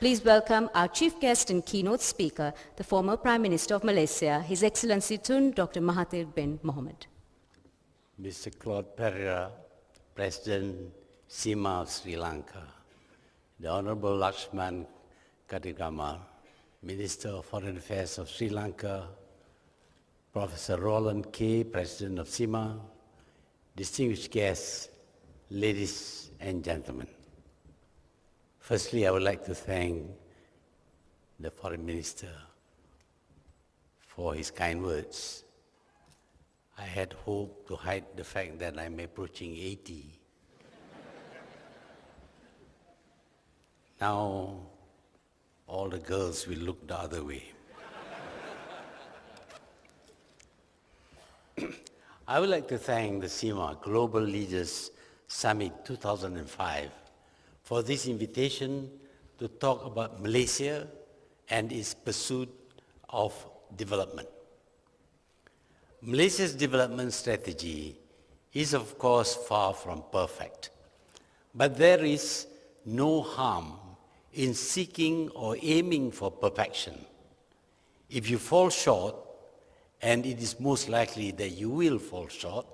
Please welcome our chief guest and keynote speaker, the former Prime Minister of Malaysia, His Excellency Tun Dr. Mahathir bin Mohamad. Mr. Claude Pereira, President CIMA of Sri Lanka, the Honorable Lakshman Kadigamal, Minister of Foreign Affairs of Sri Lanka, Professor Roland Kay, President of CIMA, distinguished guests, ladies and gentlemen. Firstly, I would like to thank the Foreign Minister for his kind words. I had hoped to hide the fact that I'm approaching 80. Now, all the girls will look the other way. I would like to thank the CIMA Global Leaders Summit 2005 for this invitation to talk about Malaysia and its pursuit of development. Malaysia's development strategy is, of course, far from perfect, but there is no harm in seeking or aiming for perfection. If you fall short, and it is most likely that you will fall short,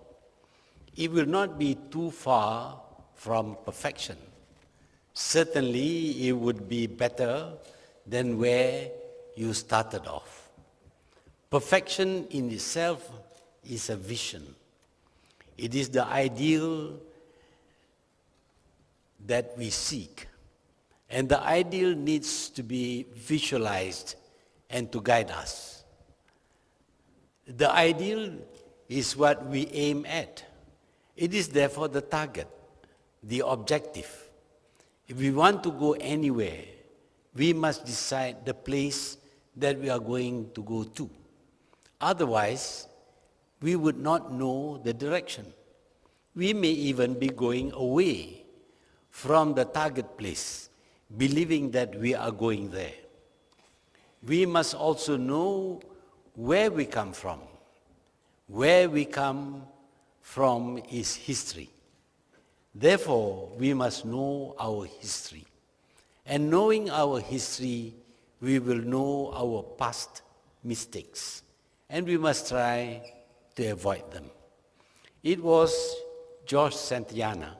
it will not be too far from perfection. Certainly, it would be better than where you started off. Perfection in itself is a vision. It is the ideal that we seek. And the ideal needs to be visualized and to guide us. The ideal is what we aim at. It is therefore the target, the objective. If we want to go anywhere, we must decide the place that we are going to go to. Otherwise, we would not know the direction. We may even be going away from the target place, believing that we are going there. We must also know where we come from. Where we come from is history. Therefore, we must know our history. And knowing our history, we will know our past mistakes. And we must try to avoid them. It was George Santayana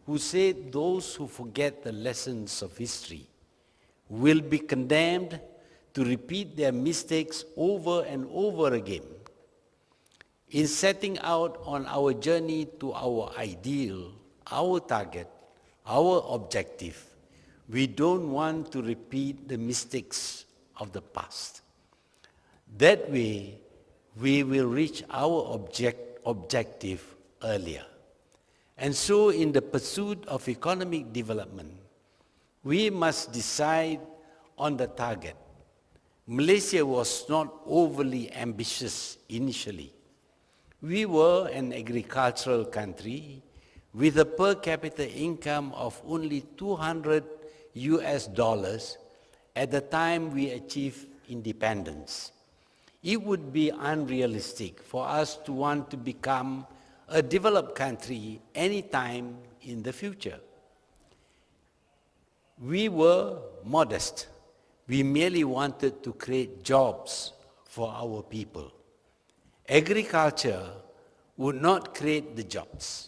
who said those who forget the lessons of history will be condemned to repeat their mistakes over and over again. In setting out on our journey to our ideal, our target, our objective, we don't want to repeat the mistakes of the past. That way, we will reach our objective earlier. And so, in the pursuit of economic development, we must decide on the target. Malaysia was not overly ambitious initially. We were an agricultural country with a per capita income of only $200 at the time we achieved independence. It would be unrealistic for us to want to become a developed country anytime in the future. We were modest. We merely wanted to create jobs for our people. Agriculture would not create the jobs.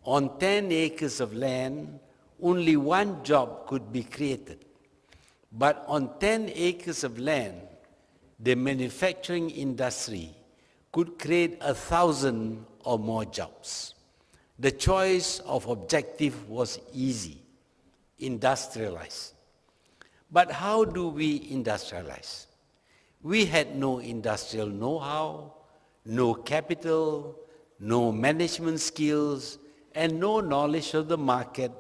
On 10 acres of land, only one job could be created. But on 10 acres of land, the manufacturing industry could create 1,000 or more jobs. The choice of objective was easy: industrialize. But how do we industrialize? We had no industrial know-how, no capital, no management skills, and no knowledge of the market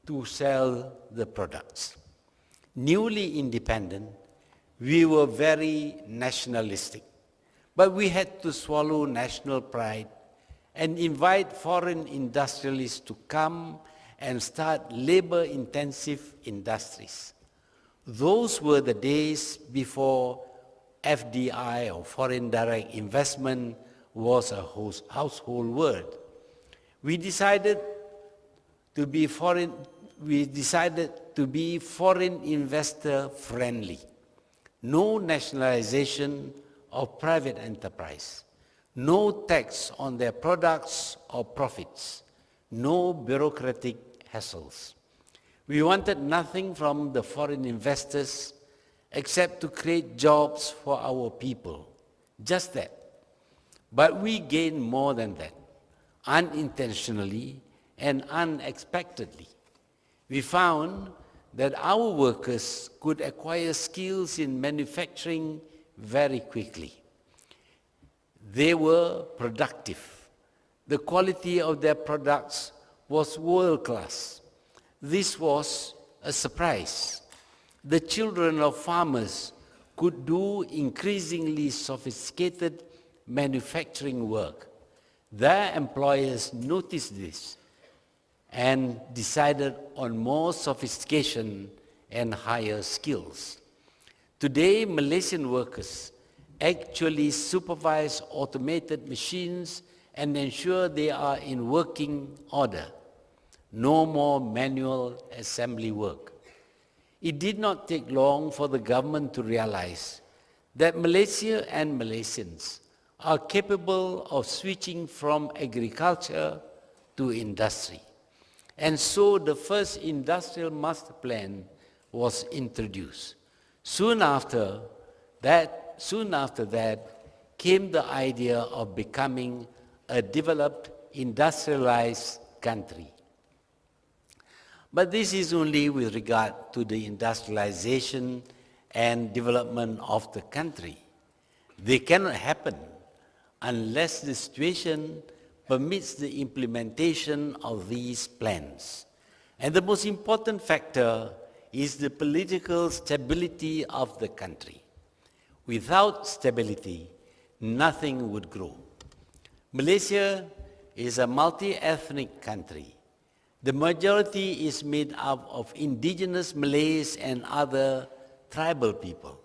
to sell the products. Newly independent, we were very nationalistic, but we had to swallow national pride and invite foreign industrialists to come and start labor-intensive industries. Those were the days before FDI, or foreign direct investment, was a household word. We decided to to be foreign investor friendly. No nationalization of private enterprise. No tax on their products or profits. No bureaucratic hassles. We wanted nothing from the foreign investors except to create jobs for our people. Just that. But we gained more than that, unintentionally and unexpectedly. We found that our workers could acquire skills in manufacturing very quickly. They were productive. The quality of their products was world-class. This was a surprise. The children of farmers could do increasingly sophisticated manufacturing work. Their employers noticed this and decided on more sophistication and higher skills. Today, Malaysian workers actually supervise automated machines and ensure they are in working order. No more manual assembly work. It did not take long for the government to realize that Malaysia and Malaysians are capable of switching from agriculture to industry. And so the first industrial master plan was introduced. Soon after that came the idea of becoming a developed, industrialized country. But this is only with regard to the industrialization and development of the country. They cannot happen unless the situation permits the implementation of these plans. And the most important factor is the political stability of the country. Without stability, nothing would grow. Malaysia is a multi-ethnic country. The majority is made up of indigenous Malays and other tribal people.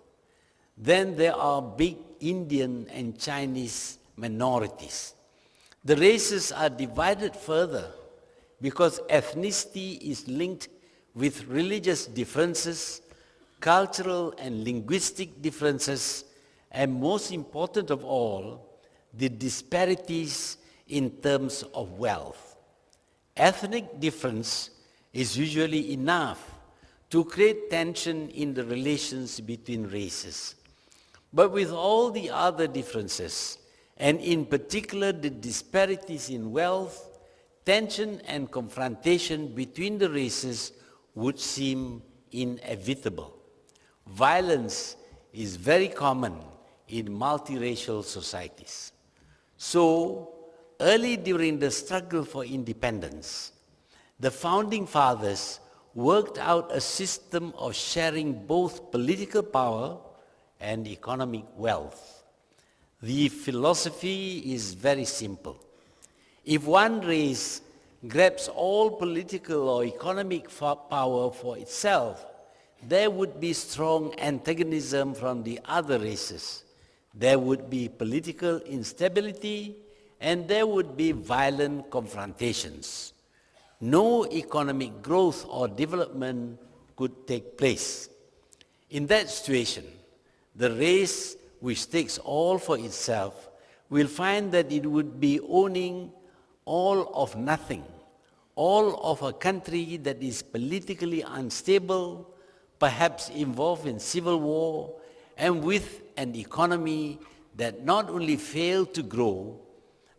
Then there are big Indian and Chinese minorities. The races are divided further because ethnicity is linked with religious differences, cultural and linguistic differences, and most important of all, the disparities in terms of wealth. Ethnic difference is usually enough to create tension in the relations between races. But with all the other differences, and in particular the disparities in wealth, tension and confrontation between the races would seem inevitable. Violence is very common in multiracial societies. So, early during the struggle for independence, the founding fathers worked out a system of sharing both political power and economic wealth. The philosophy is very simple. If one race grabs all political or economic power for itself, there would be strong antagonism from the other races. There would be political instability, and there would be violent confrontations. No economic growth or development could take place. In that situation, the race which takes all for itself will find that it would be owning all of nothing, all of a country that is politically unstable, perhaps involved in civil war, and with an economy that not only failed to grow,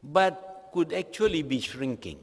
but could actually be shrinking.